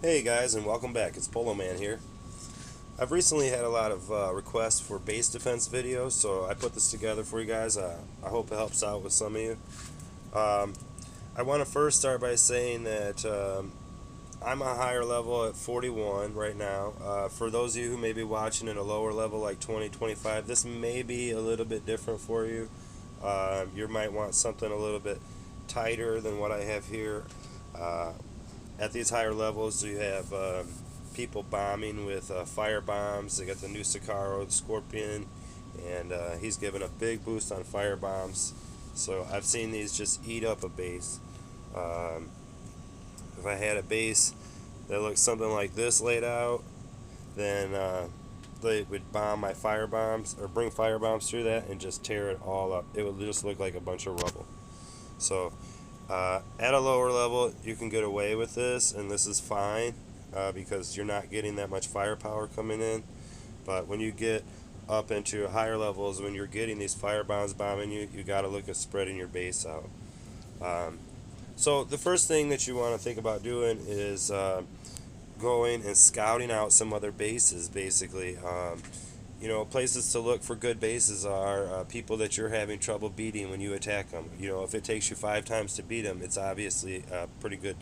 Hey guys, and welcome back. It's Polo Man here. I've recently had a lot of requests for base defense videos, so I put this together for you guys. I hope it helps out with some of you. Um, I want to first start by saying that I'm a higher level at 41 right now. For those of you who may be watching at a lower level like 20, 25, this may be a little bit different for you. You might want something a little bit tighter than what I have here. Uh, at these higher levels, you have people bombing with fire bombs. They got the new Sicaro, the Scorpion, and he's given a big boost on fire bombs. So I've seen these just eat up a base. Um, if I had a base that looked something like this laid out, then they would bomb my fire bombs or bring fire bombs through that and just tear it all up. It would just look like a bunch of rubble. So at a lower level, you can get away with this, and this is fine because you're not getting that much firepower coming in. But when you get up into higher levels, when you're getting these fire bombs bombing you, you got to look at spreading your base out. Um, so the first thing that you want to think about doing is going and scouting out some other bases, basically. Places to look for good bases are people that you're having trouble beating when you attack them. If it takes you 5 times to beat them, it's obviously a pretty good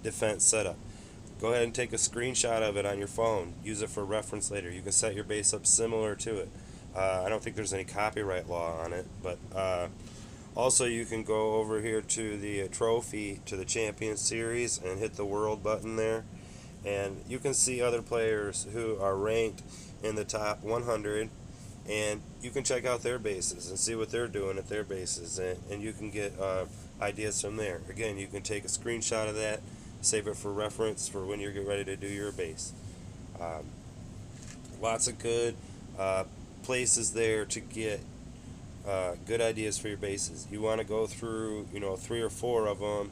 defense setup. Go ahead and take a screenshot of it on your phone. Use it for reference later. You can set your base up similar to it. I don't think there's any copyright law on it, but also you can go over here to the trophy, to the Champion Series, and hit the World button there. And you can see other players who are ranked in the top 100, and you can check out their bases and see what they're doing at their bases, and you can get ideas from there. Again, you can take a screenshot of that, save it for reference for when you're getting ready to do your base. Um, Lots of good uh, places there to get good ideas for your bases. You want to go through, 3 or 4 of them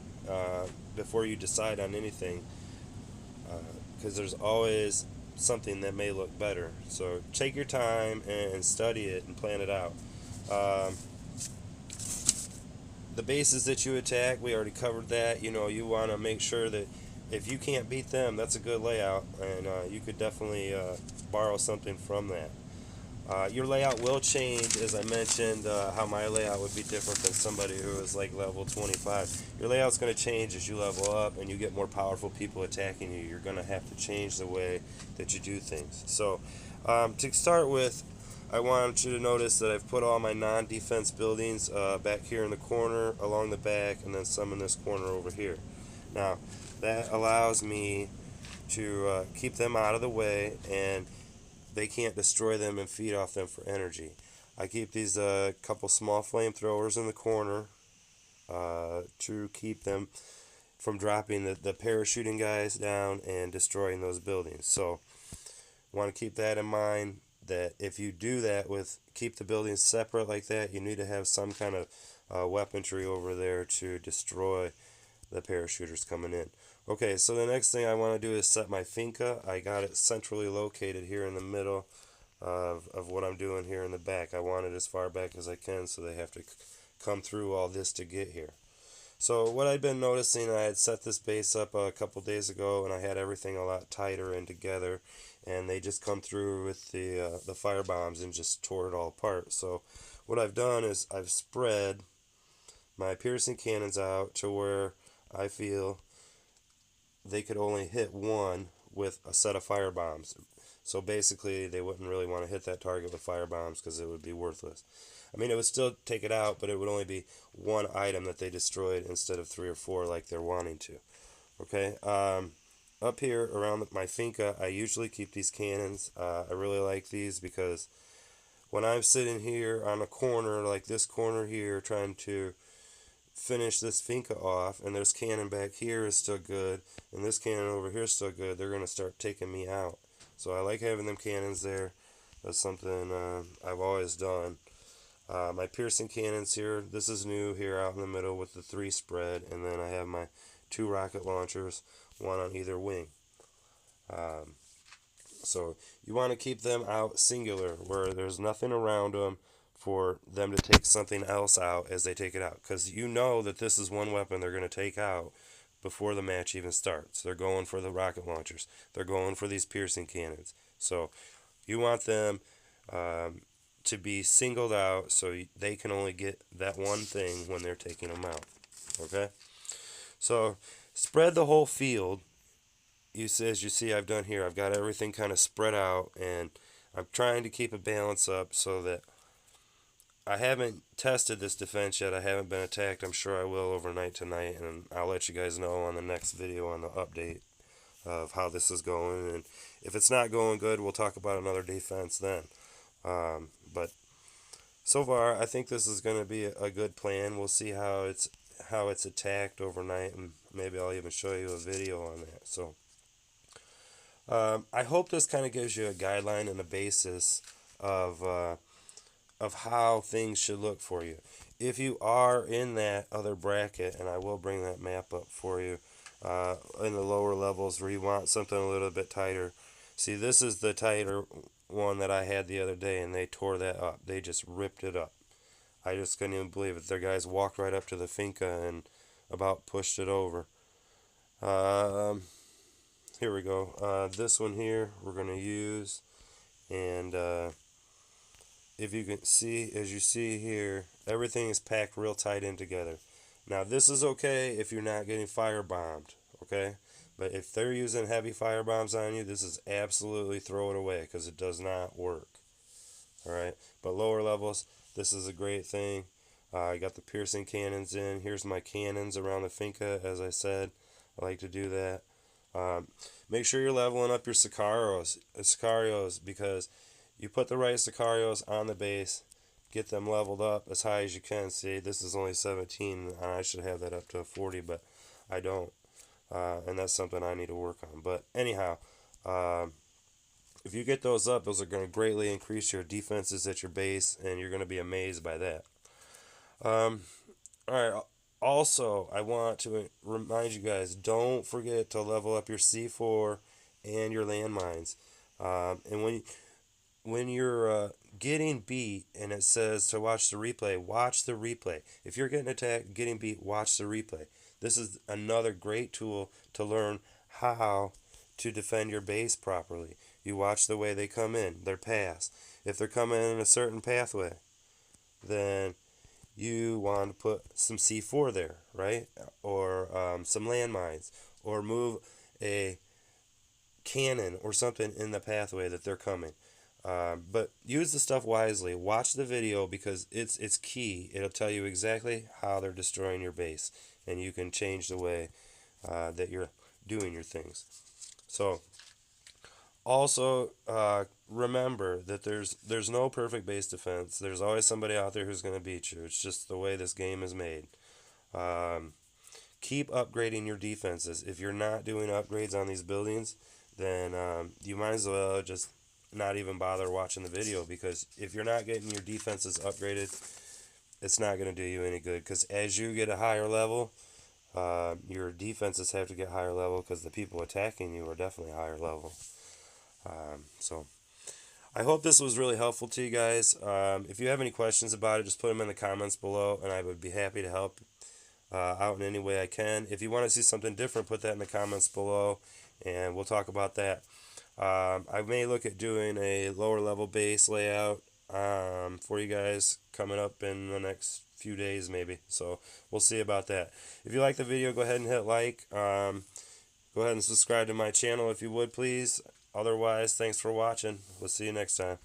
before you decide on anything, because there's always something that may look better. So take your time and study it and plan it out. Um, the bases that you attack, we already covered that. You want to make sure that if you can't beat them, that's a good layout, and you could definitely borrow something from that. Your layout will change, as I mentioned, how my layout would be different than somebody who is like level 25. Your layout's going to change as you level up and you get more powerful people attacking you. You're going to have to change the way that you do things. So, to start with, I want you to notice that I've put all my non-defense buildings back here in the corner, along the back, and then some in this corner over here. Now, that allows me to keep them out of the way, and they can't destroy them and feed off them for energy. I keep these couple small flamethrowers in the corner to keep them from dropping the parachuting guys down and destroying those buildings. So, want to keep that in mind, that if you do that with keep the buildings separate like that, you need to have some kind of weaponry over there to destroy the parachuters coming in. Okay, so the next thing I want to do is set my finca. I got it centrally located here in the middle of what I'm doing here in the back. I want it as far back as I can, so they have to come through all this to get here. So what I'd been noticing, I had set this base up a couple days ago, and I had everything a lot tighter and together, and they just come through with the fire bombs and just tore it all apart. So what I've done is I've spread my piercing cannons out to where I feel they could only hit one with a set of fire bombs. So basically, they wouldn't really want to hit that target with fire bombs because it would be worthless. I mean, it would still take it out, but it would only be one item that they destroyed instead of 3 or 4 like they're wanting to. Okay. Up here around my finca, I usually keep these cannons. I really like these because when I'm sitting here on a corner, like this corner here, trying to finish this finca off, and this cannon back here is still good, and this cannon over here is still good, they're going to start taking me out. So I like having them cannons there. That's something I've always done. My piercing cannons here, this is new here out in the middle with the 3 spread, and then I have my 2 rocket launchers, one on either wing. Um, so you want to keep them out singular, where there's nothing around them for them to take something else out as they take it out. Because you know that this is one weapon they're going to take out, before the match even starts. They're going for the rocket launchers. They're going for these piercing cannons. So you want them to be singled out so they can only get that one thing when they're taking them out. Okay? So spread the whole field. As you see I've done here, I've got everything kind of spread out, and I'm trying to keep a balance up so that I haven't tested this defense yet. I haven't been attacked. I'm sure I will overnight tonight, and I'll let you guys know on the next video on the update of how this is going. And if it's not going good, we'll talk about another defense then. But so far, I think this is going to be a good plan. We'll see how it's attacked overnight, and maybe I'll even show you a video on that. So I hope this kind of gives you a guideline and a basis of how things should look for you. If you are in that other bracket, and I will bring that map up for you, in the lower levels where you want something a little bit tighter. See, this is the tighter one that I had the other day, and they tore that up. They just ripped it up. I just couldn't even believe it. Their guys walked right up to the finca and about pushed it over. Here we go. This one here we're going to use, and if you can see, as you see here, everything is packed real tight in together. Now this is okay if you're not getting firebombed, okay? But if they're using heavy firebombs on you, this is absolutely throw it away, because it does not work. Alright, but lower levels, this is a great thing. I got the piercing cannons in. Here's my cannons around the finca, as I said. I like to do that. Make sure you're leveling up your Sicarios, because you put the right Sicarios on the base, get them leveled up as high as you can. See, this is only 17, and I should have that up to 40, but I don't. And that's something I need to work on. But anyhow, if you get those up, those are going to greatly increase your defenses at your base, and you're going to be amazed by that. Alright, also, I want to remind you guys, don't forget to level up your C4 and your landmines. And when you're getting beat and it says to watch the replay, watch the replay. If you're getting attacked, getting beat, watch the replay. This is another great tool to learn how to defend your base properly. You watch the way they come in, their pass. If they're coming in a certain pathway, then you want to put some C4 there, right? Or some landmines, or move a cannon or something in the pathway that they're coming. But use the stuff wisely. Watch the video, because it's key. It'll tell you exactly how they're destroying your base, and you can change the way that you're doing your things. So also remember that there's no perfect base defense. There's always somebody out there who's going to beat you. It's just the way this game is made. Keep upgrading your defenses. If you're not doing upgrades on these buildings, then you might as well just not even bother watching the video, because if you're not getting your defenses upgraded, it's not going to do you any good. Because as you get a higher level, your defenses have to get higher level, because the people attacking you are definitely higher level. So I hope this was really helpful to you guys. If you have any questions about it, just put them in the comments below, and I would be happy to help out in any way I can. If you want to see something different, put that in the comments below, and we'll talk about that. I may look at doing a lower level base layout for you guys coming up in the next few days maybe. So we'll see about that. If you like the video, go ahead and hit like. Go ahead and subscribe to my channel if you would, please. Otherwise, thanks for watching. We'll see you next time.